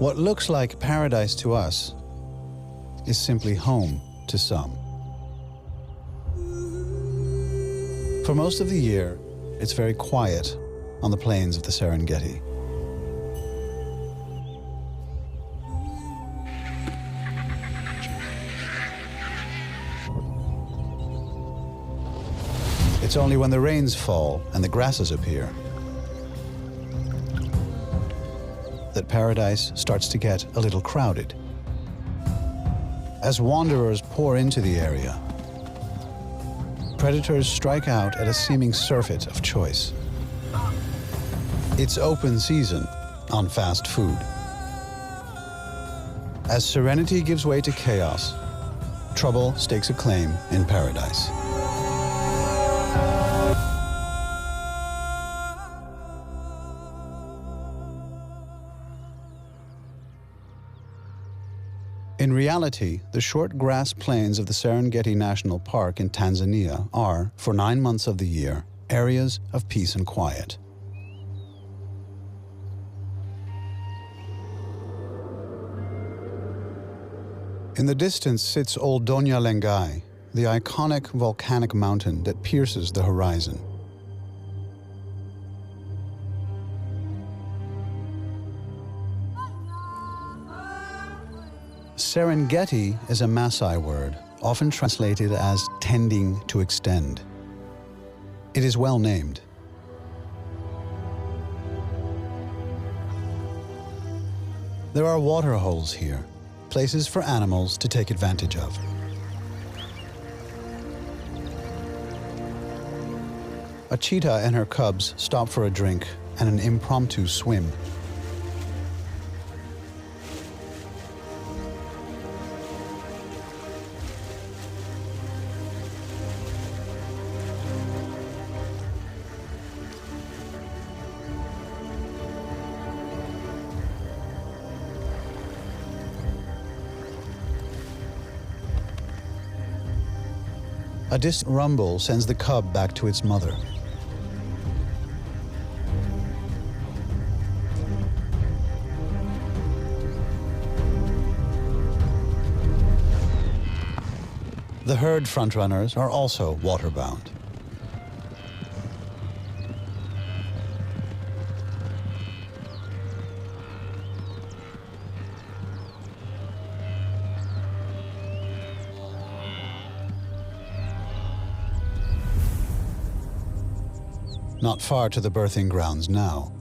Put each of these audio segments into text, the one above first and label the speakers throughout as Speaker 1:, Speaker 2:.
Speaker 1: What looks like paradise to us is simply home to some. For most of the year, it's very quiet on the plains of the Serengeti. It's only when the rains fall and the grasses appear that paradise starts to get a little crowded. As wanderers pour into the area, predators strike out at a seeming surfeit of choice. It's open season on fast food. As serenity gives way to chaos, trouble stakes a claim in paradise. In reality, the short grass plains of the Serengeti National Park in Tanzania are, for 9 months of the year, areas of peace and quiet. In the distance sits Old Donya Lengai, the iconic volcanic mountain that pierces the horizon. Serengeti is a Maasai word, often translated as tending to extend. It is well named. There are water holes here, places for animals to take advantage of. A cheetah and her cubs stop for a drink and an impromptu swim. A distant rumble sends the cub back to its mother. The herd frontrunners are also waterbound. Not far to the birthing grounds now.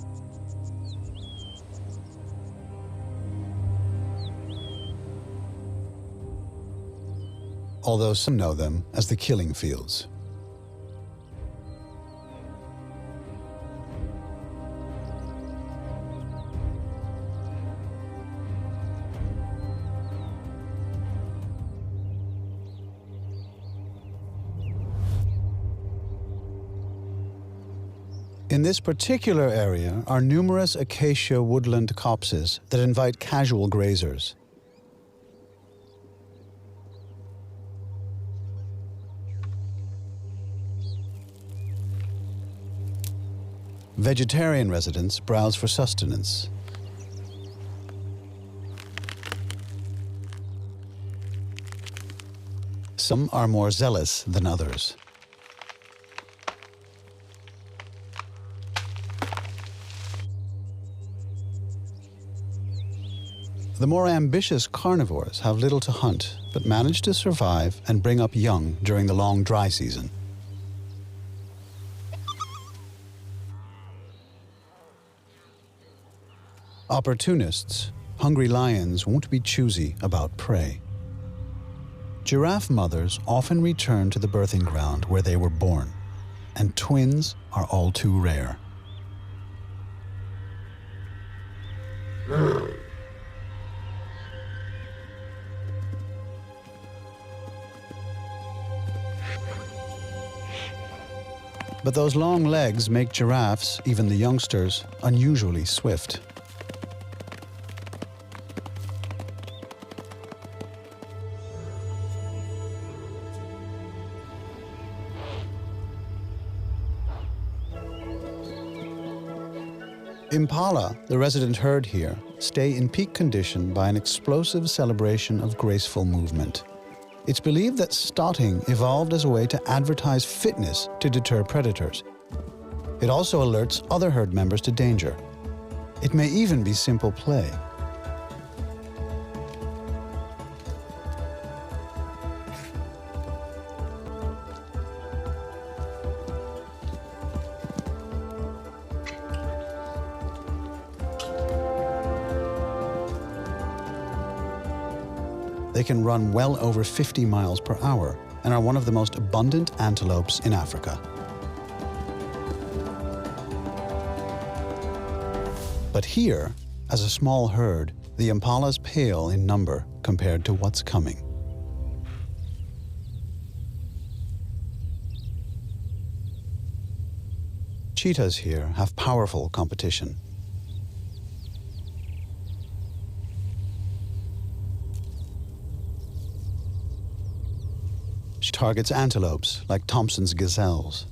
Speaker 1: Although some know them as the killing fields. In this particular area are numerous acacia woodland copses that invite casual grazers. Vegetarian residents browse for sustenance. Some are more zealous than others. The more ambitious carnivores have little to hunt, but manage to survive and bring up young during the long dry season. Opportunists, hungry lions won't be choosy about prey. Giraffe mothers often return to the birthing ground where they were born, and twins are all too rare. But those long legs make giraffes, even the youngsters, unusually swift. Impala, the resident herd here, stay in peak condition by an explosive celebration of graceful movement. It's believed that stotting evolved as a way to advertise fitness to deter predators. It also alerts other herd members to danger. It may even be simple play. They can run well over 50 miles per hour and are one of the most abundant antelopes in Africa. But here, as a small herd, the impalas pale in number compared to what's coming. Cheetahs here have powerful competition. She targets antelopes like Thompson's gazelles.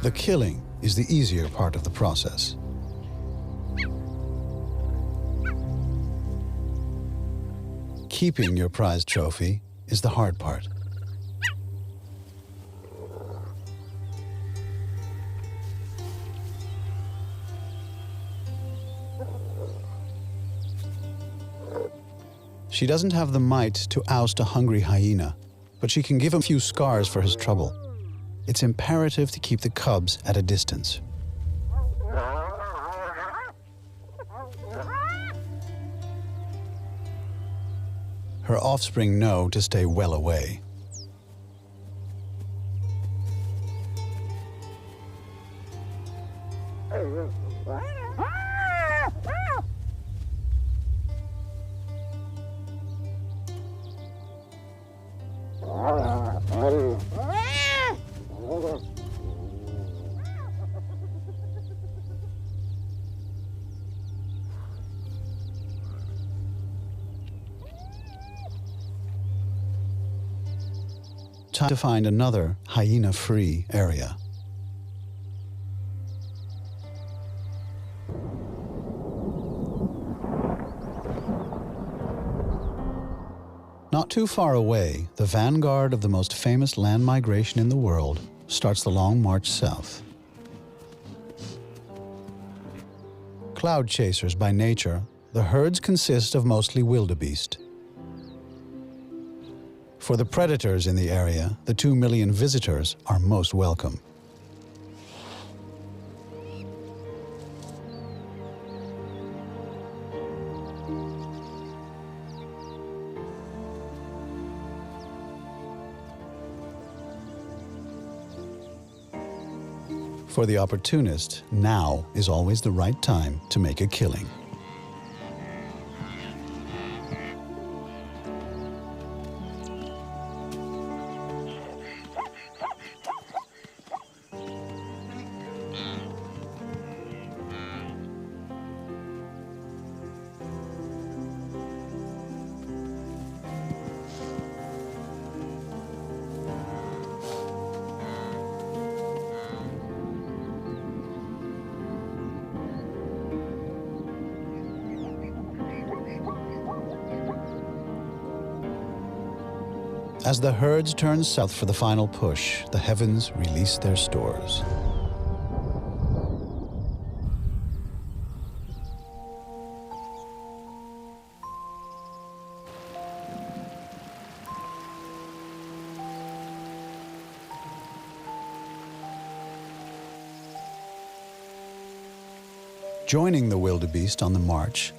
Speaker 1: The killing is the easier part of the process. Keeping your prized trophy is the hard part. She doesn't have the might to oust a hungry hyena, but she can give him a few scars for his trouble. It's imperative to keep the cubs at a distance. Her offspring know to stay well away. Time to find another hyena-free area. Not too far away, the vanguard of the most famous land migration in the world starts the long march south. Cloud chasers by nature, the herds consist of mostly wildebeest. For the predators in the area, the 2 million visitors are most welcome. For the opportunist, now is always the right time to make a killing. As the herds turn south for the final push, the heavens release their stores. Joining the wildebeest on the march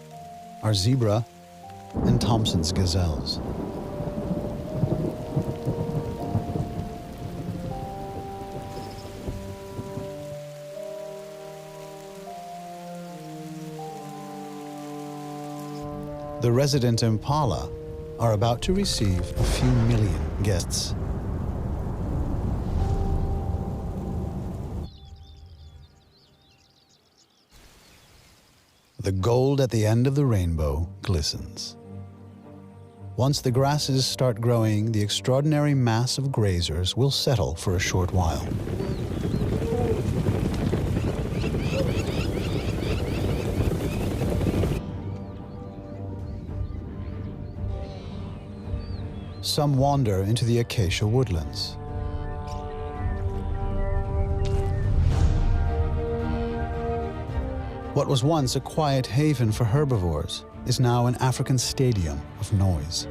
Speaker 1: are zebra and Thompson's gazelles. The resident impala are about to receive a few million guests. The gold at the end of the rainbow glistens. Once the grasses start growing, the extraordinary mass of grazers will settle for a short while. Some wander into the acacia woodlands. What was once a quiet haven for herbivores is now an African stadium of noise.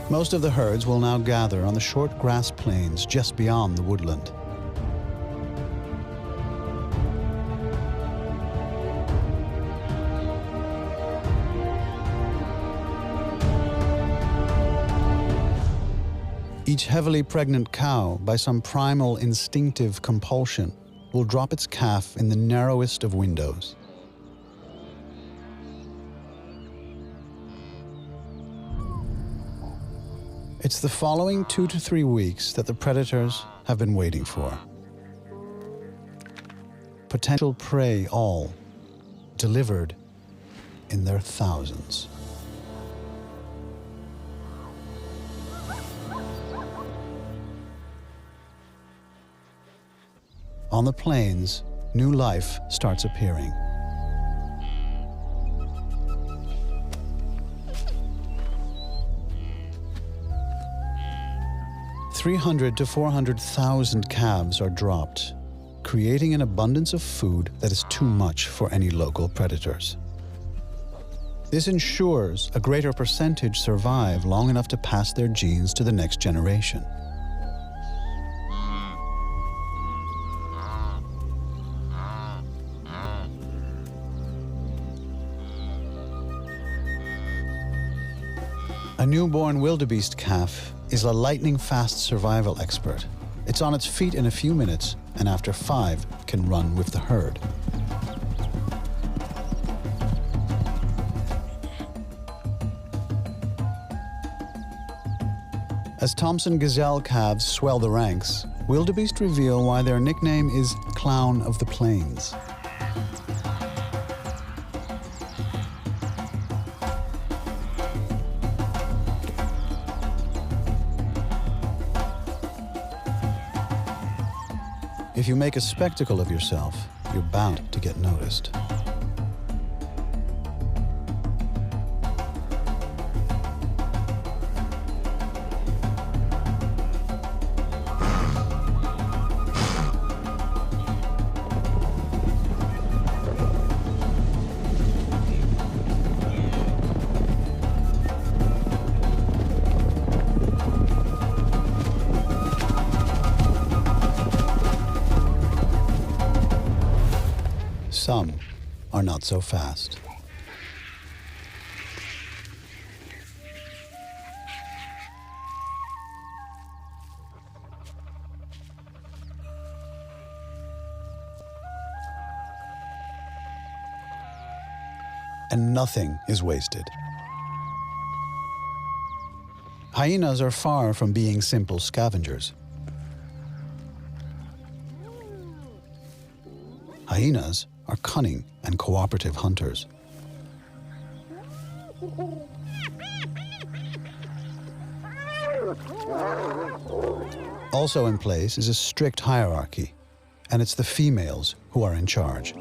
Speaker 1: Most of the herds will now gather on the short grass plains just beyond the woodland. Each heavily pregnant cow, by some primal instinctive compulsion, will drop its calf in the narrowest of windows. It's the following 2 to 3 weeks that the predators have been waiting for. Potential prey all delivered in their thousands. On the plains, new life starts appearing. "300 to 400,000 calves are dropped, creating an abundance of food that is too much for any local predators. This ensures a greater percentage survive long enough to pass their genes to the next generation. A newborn wildebeest calf is a lightning-fast survival expert. It's on its feet in a few minutes, and after 5 can run with the herd. As Thompson gazelle calves swell the ranks, wildebeest reveal why their nickname is Clown of the Plains. If you make a spectacle of yourself, you're bound to get noticed. Some are not so fast. And nothing is wasted. Hyenas are far from being simple scavengers. Hyenas are cunning and cooperative hunters. Also in place is a strict hierarchy, and it's the females who are in charge.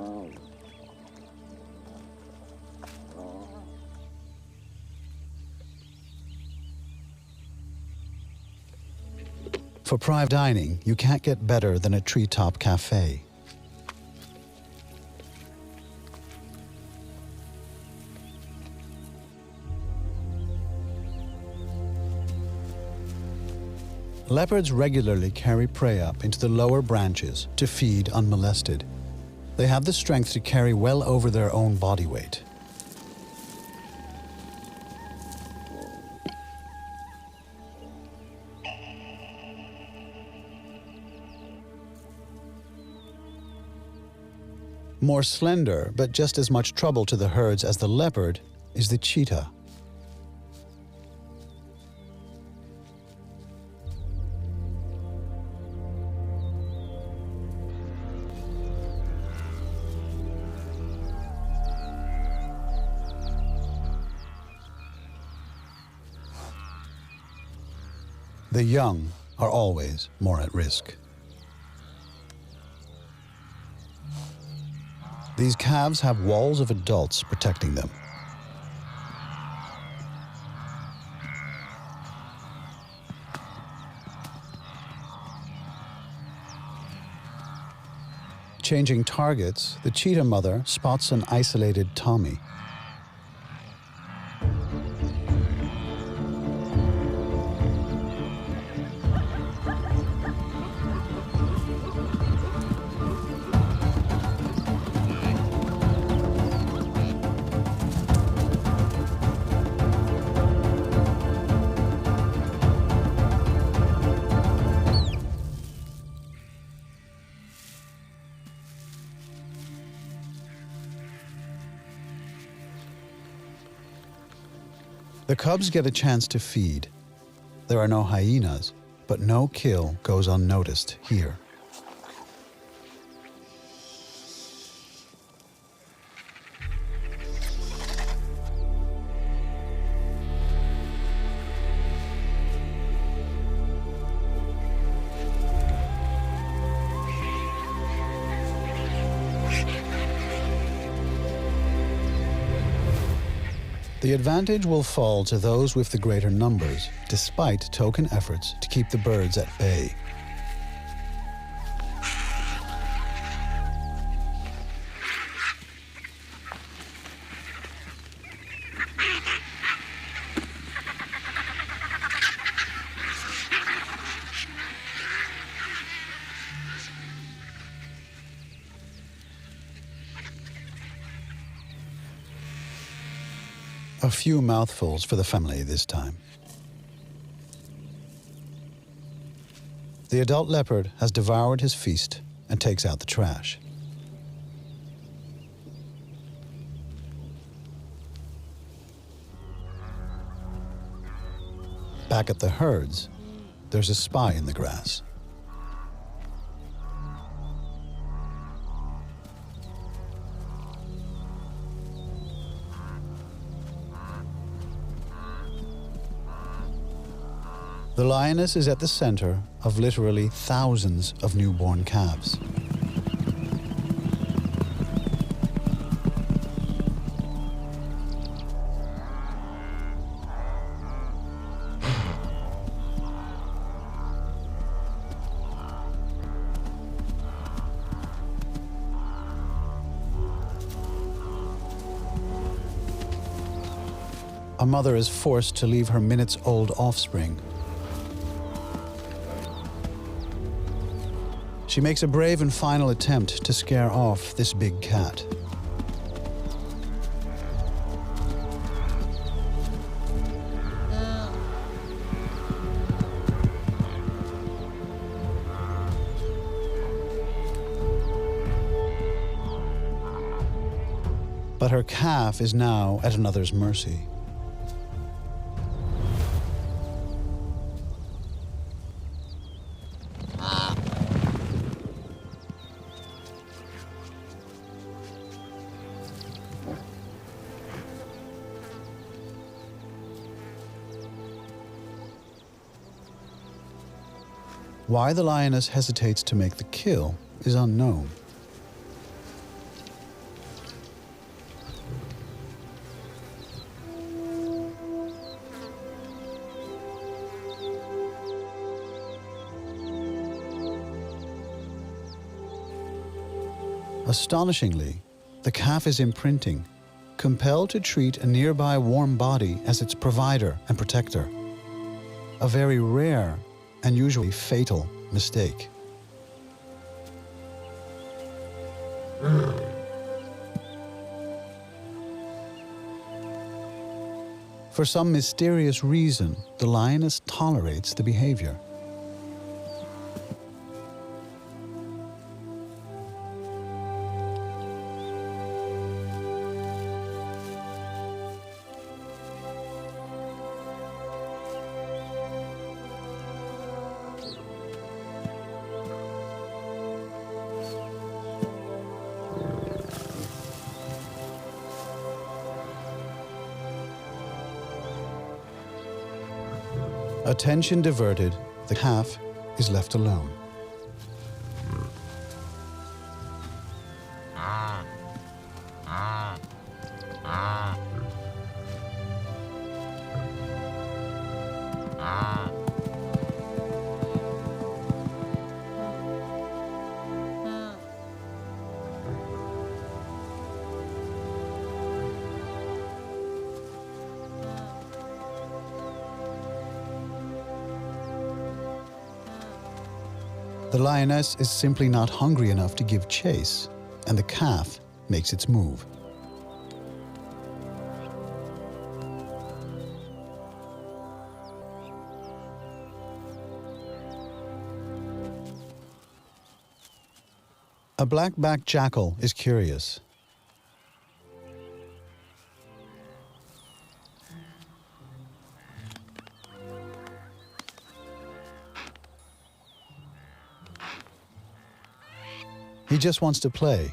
Speaker 1: For private dining, you can't get better than a treetop cafe. Leopards regularly carry prey up into the lower branches to feed unmolested. They have the strength to carry well over their own body weight. More slender, but just as much trouble to the herds as the leopard, is the cheetah. The young are always more at risk. These calves have walls of adults protecting them. Changing targets, the cheetah mother spots an isolated Tommy. The cubs get a chance to feed. There are no hyenas, but no kill goes unnoticed here. The advantage will fall to those with the greater numbers, despite token efforts to keep the birds at bay. A few mouthfuls for the family this time. The adult leopard has devoured his feast and takes out the trash. Back at the herds, there's a spy in the grass. The lioness is at the center of literally thousands of newborn calves. A mother is forced to leave her minutes-old offspring. She makes a brave and final attempt to scare off this big cat. But her calf is now at another's mercy. Why the lioness hesitates to make the kill is unknown. Astonishingly, the calf is imprinting, compelled to treat a nearby warm body as its provider and protector. A very rare and usually fatal mistake. For some mysterious reason, the lioness tolerates the behavior. Attention diverted, the calf is left alone. The lioness is simply not hungry enough to give chase, and the calf makes its move. A black-backed jackal is curious. He just wants to play.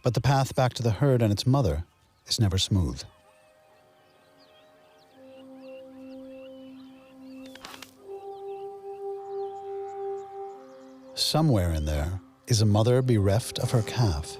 Speaker 1: But the path back to the herd and its mother is never smooth. Somewhere in there is a mother bereft of her calf.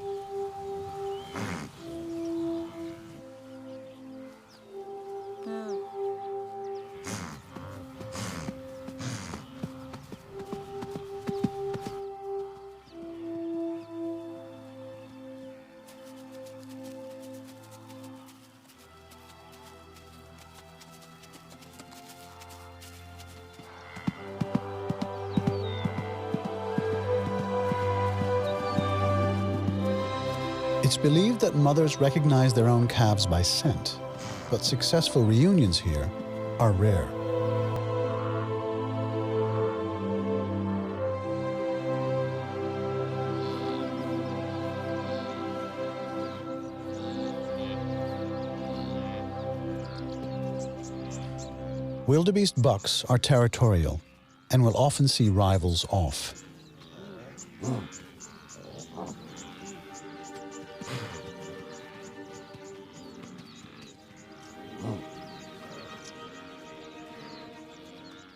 Speaker 1: It's believed that mothers recognize their own calves by scent, but successful reunions here are rare. Wildebeest bucks are territorial and will often see rivals off.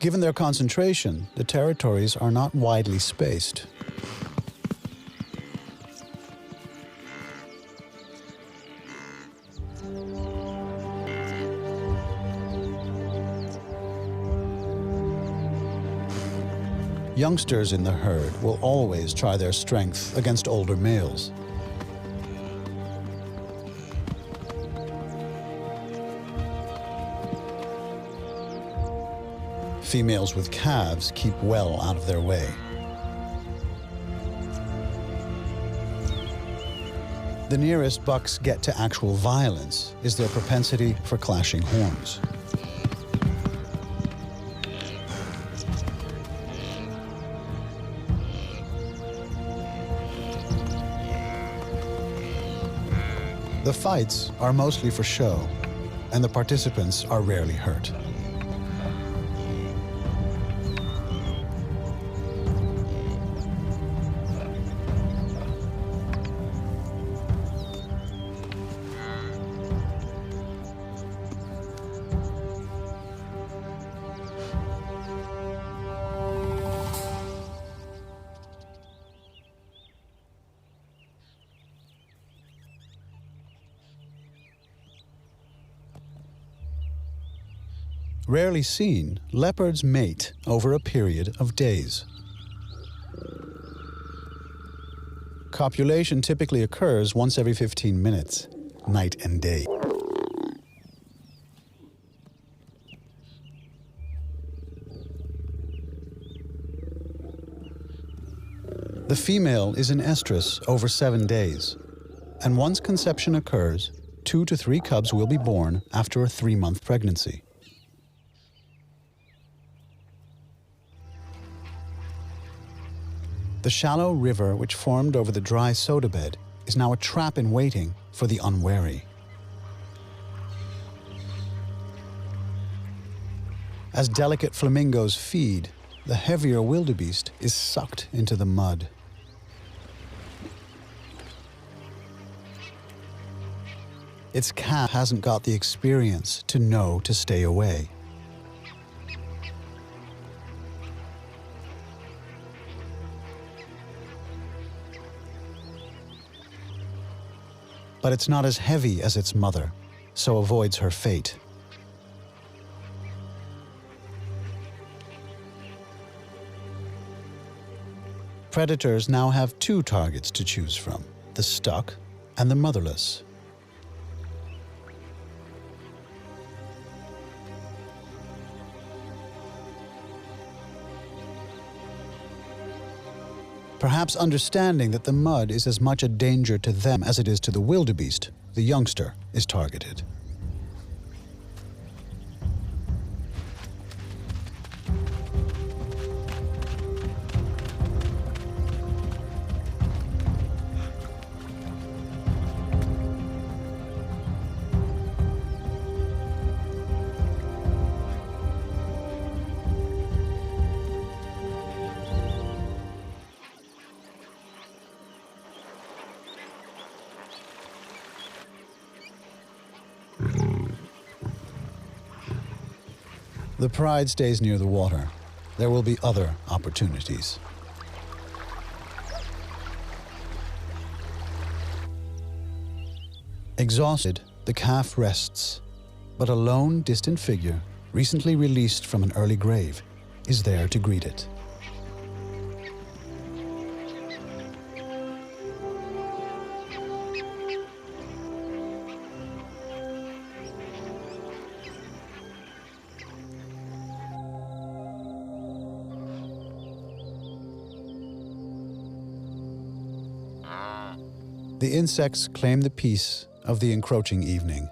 Speaker 1: Given their concentration, the territories are not widely spaced. Youngsters in the herd will always try their strength against older males. Females with calves keep well out of their way. The nearest bucks get to actual violence is their propensity for clashing horns. The fights are mostly for show, and the participants are rarely hurt. Rarely seen, leopards mate over a period of days. Copulation typically occurs once every 15 minutes, night and day. The female is in estrus over 7 days, and once conception occurs, 2 to 3 cubs will be born after a 3-month pregnancy. The shallow river which formed over the dry soda bed is now a trap in waiting for the unwary. As delicate flamingos feed, the heavier wildebeest is sucked into the mud. Its calf hasn't got the experience to know to stay away. But it's not as heavy as its mother, so avoids her fate. Predators now have 2 targets to choose from, the stuck and the motherless. Perhaps understanding that the mud is as much a danger to them as it is to the wildebeest, the youngster is targeted. The pride stays near the water. There will be other opportunities. Exhausted, the calf rests, but a lone, distant figure, recently released from an early grave, is there to greet it. The insects claim the peace of the encroaching evening.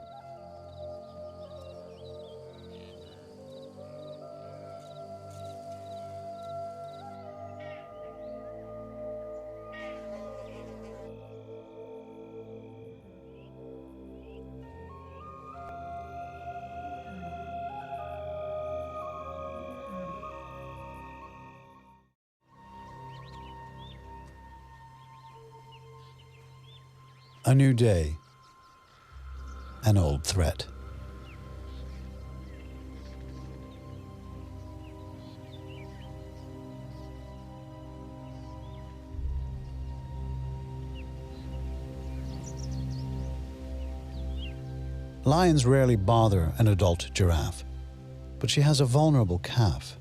Speaker 1: A new day, an old threat. Lions rarely bother an adult giraffe, but she has a vulnerable calf.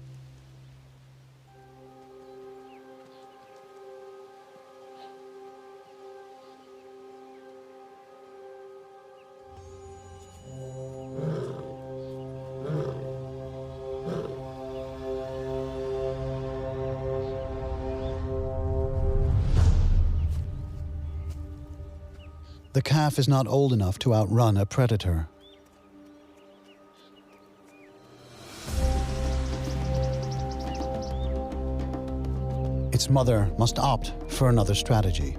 Speaker 1: The calf is not old enough to outrun a predator. Its mother must opt for another strategy.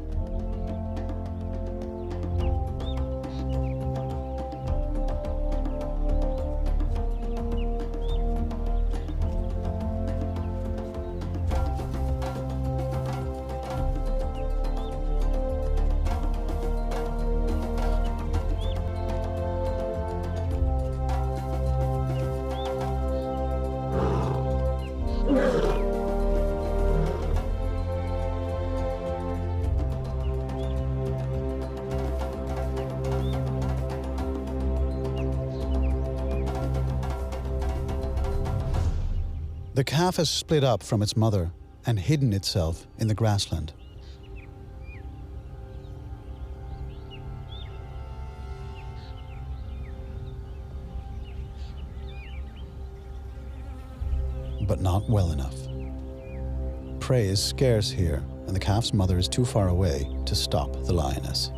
Speaker 1: The calf has split up from its mother and hidden itself in the grassland. but not well enough. Prey is scarce here, and the calf's mother is too far away to stop the lioness.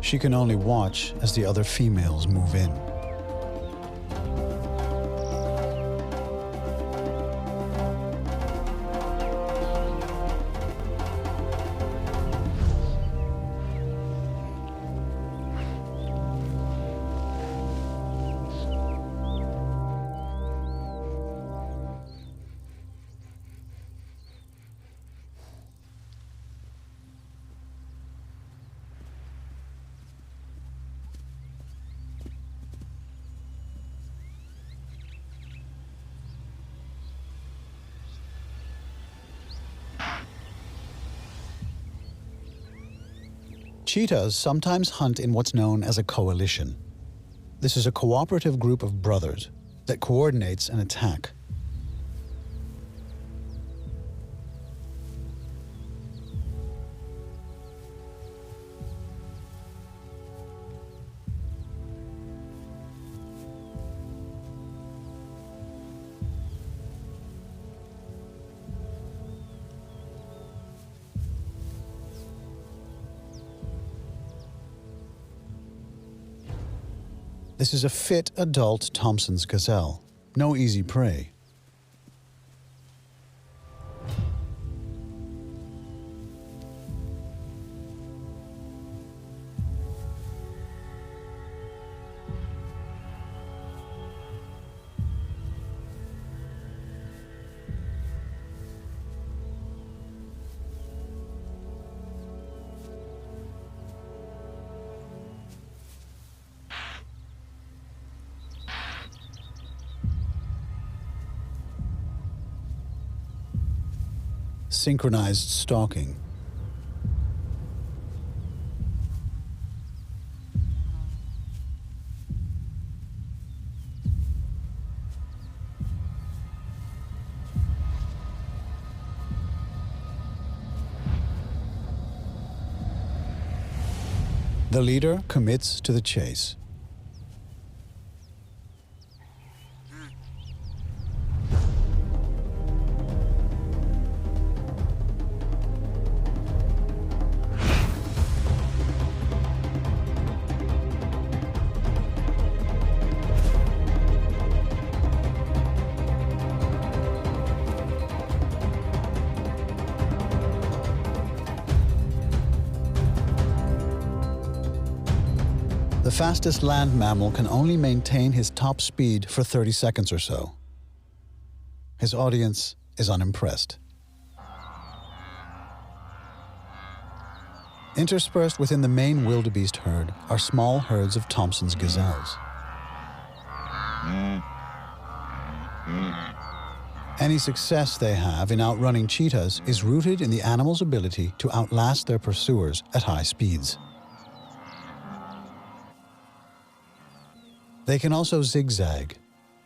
Speaker 1: She can only watch as the other females move in. Cheetahs sometimes hunt in what's known as a coalition. This is a cooperative group of brothers that coordinates an attack. This is a fit adult Thompson's gazelle, no easy prey. Synchronized stalking. The leader commits to the chase. The fastest land mammal can only maintain his top speed for 30 seconds or so. His audience is unimpressed. Interspersed within the main wildebeest herd are small herds of Thompson's gazelles. Any success they have in outrunning cheetahs is rooted in the animal's ability to outlast their pursuers at high speeds. They can also zigzag,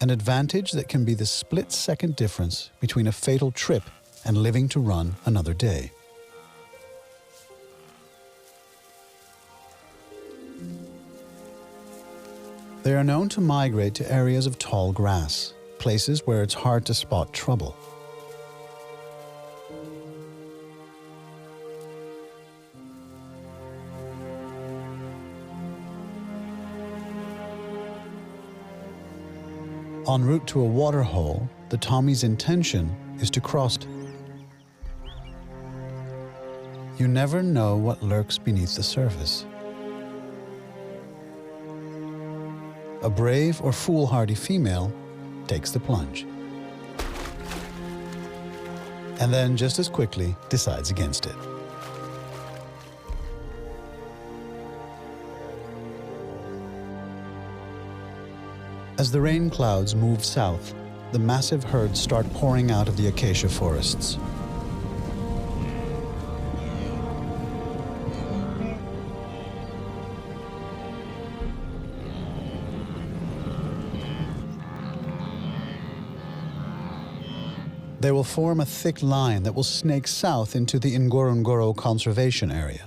Speaker 1: an advantage that can be the split-second difference between a fatal trip and living to run another day. They are known to migrate to areas of tall grass, places where it's hard to spot trouble. En route to a water hole, the Tommy's intention is to cross it. You never know what lurks beneath the surface. A brave or foolhardy female takes the plunge. And then just as quickly decides against it. As the rain clouds move south, the massive herds start pouring out of the acacia forests. They will form a thick line that will snake south into the Ngorongoro Conservation Area.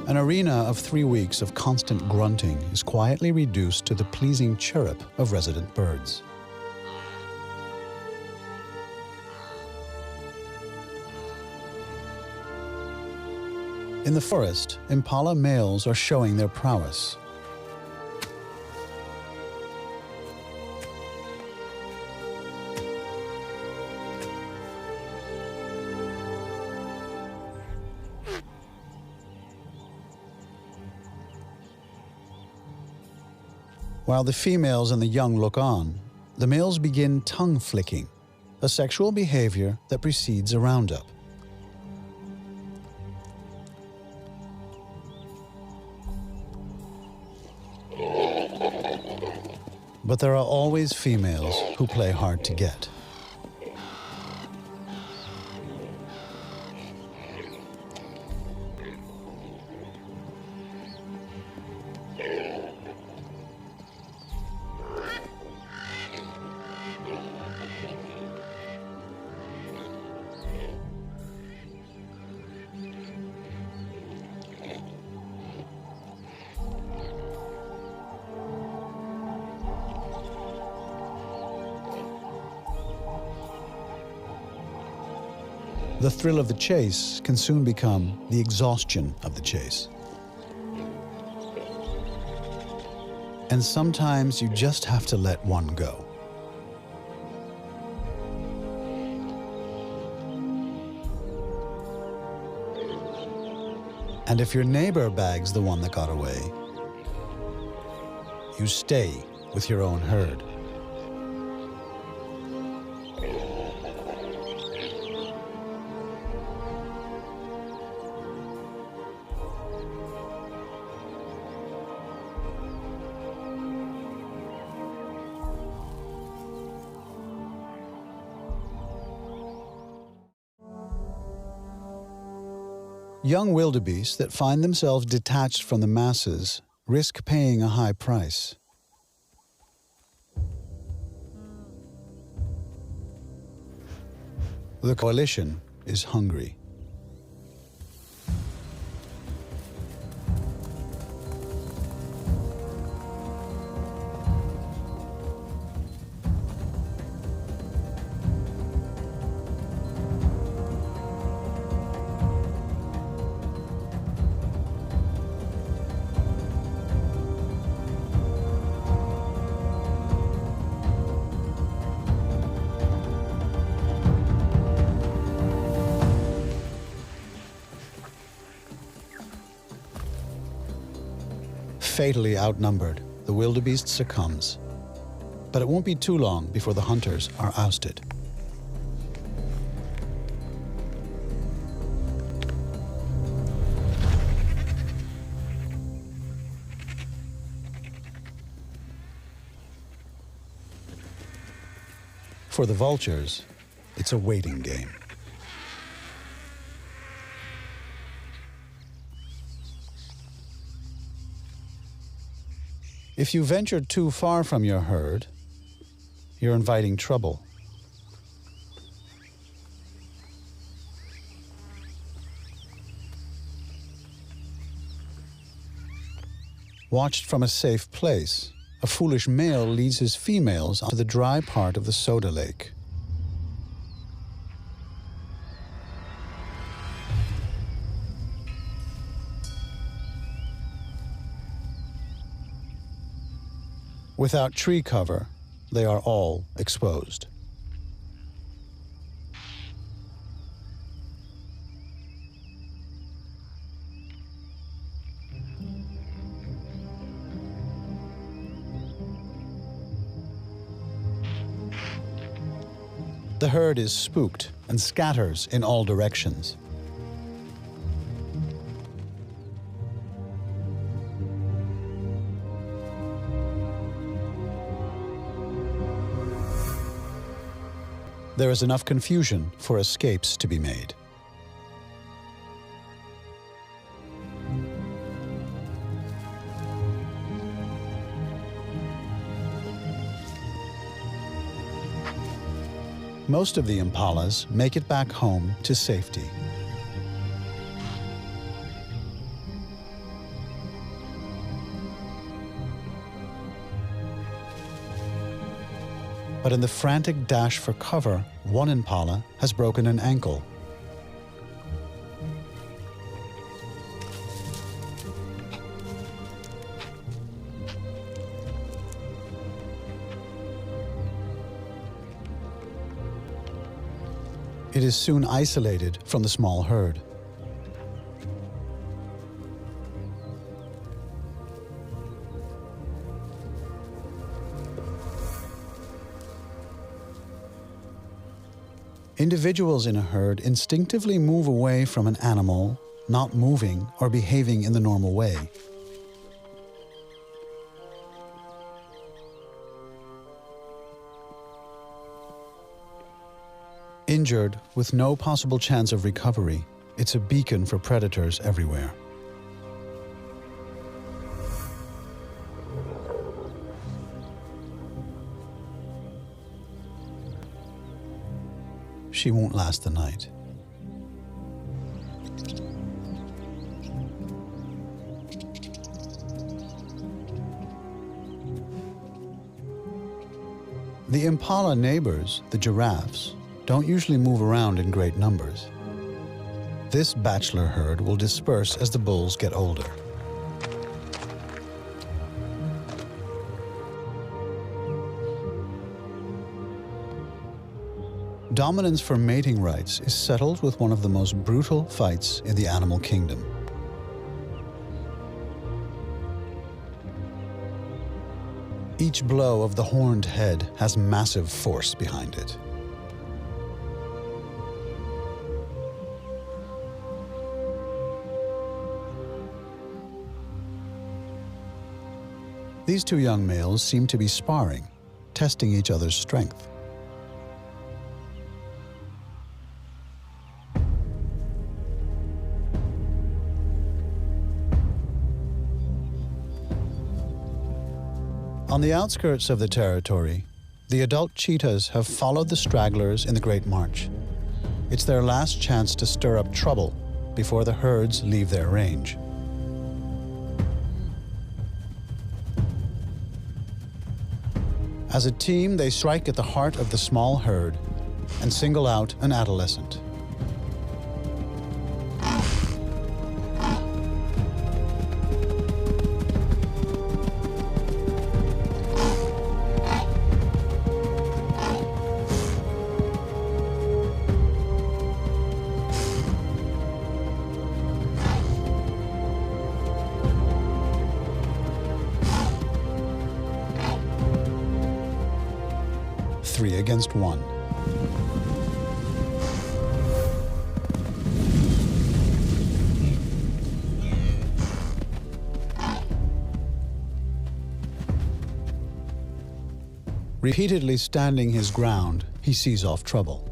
Speaker 1: An arena of 3 weeks of constant grunting is quietly reduced to the pleasing chirrup of resident birds. In the forest, impala males are showing their prowess. While the females and the young look on, the males begin tongue flicking, a sexual behavior that precedes a roundup. But there are always females who play hard to get. The thrill of the chase can soon become the exhaustion of the chase. And sometimes you just have to let one go. And if your neighbor bags the one that got away, you stay with your own herd. Young wildebeest that find themselves detached from the masses risk paying a high price. The coalition is hungry. Fatally outnumbered, the wildebeest succumbs. But it won't be too long before the hunters are ousted. For the vultures, it's a waiting game. If you venture too far from your herd, you're inviting trouble. Watched from a safe place, a foolish male leads his females onto the dry part of the soda lake. Without tree cover, they are all exposed. The herd is spooked and scatters in all directions. There is enough confusion for escapes to be made. Most of the impalas make it back home to safety. But in the frantic dash for cover, one impala has broken an ankle. It is soon isolated from the small herd. Individuals in a herd instinctively move away from an animal not moving or behaving in the normal way. Injured, with no possible chance of recovery, it's a beacon for predators everywhere. She won't last the night. The impala neighbors, the giraffes, don't usually move around in great numbers. This bachelor herd will disperse as the bulls get older. Dominance for mating rights is settled with one of the most brutal fights in the animal kingdom. Each blow of the horned head has massive force behind it. These two young males seem to be sparring, testing each other's strength. On the outskirts of the territory, the adult cheetahs have followed the stragglers in the Great March. It's their last chance to stir up trouble before the herds leave their range. As a team, they strike at the heart of the small herd and single out an adolescent. Three against one. Repeatedly standing his ground, he sees off trouble.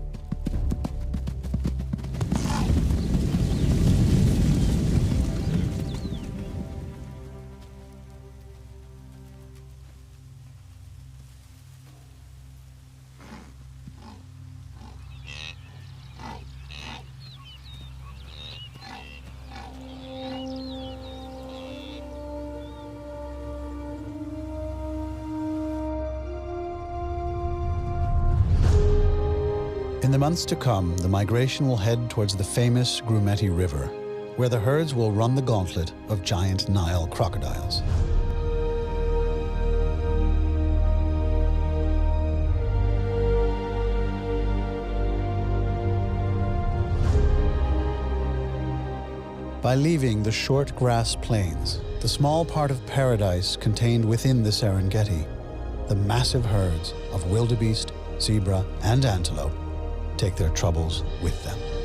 Speaker 1: In the months to come, the migration will head towards the famous Serengeti River, where the herds will run the gauntlet of giant Nile crocodiles. By leaving the short grass plains, the small part of paradise contained within the Serengeti, the massive herds of wildebeest, zebra, and antelope take their troubles with them.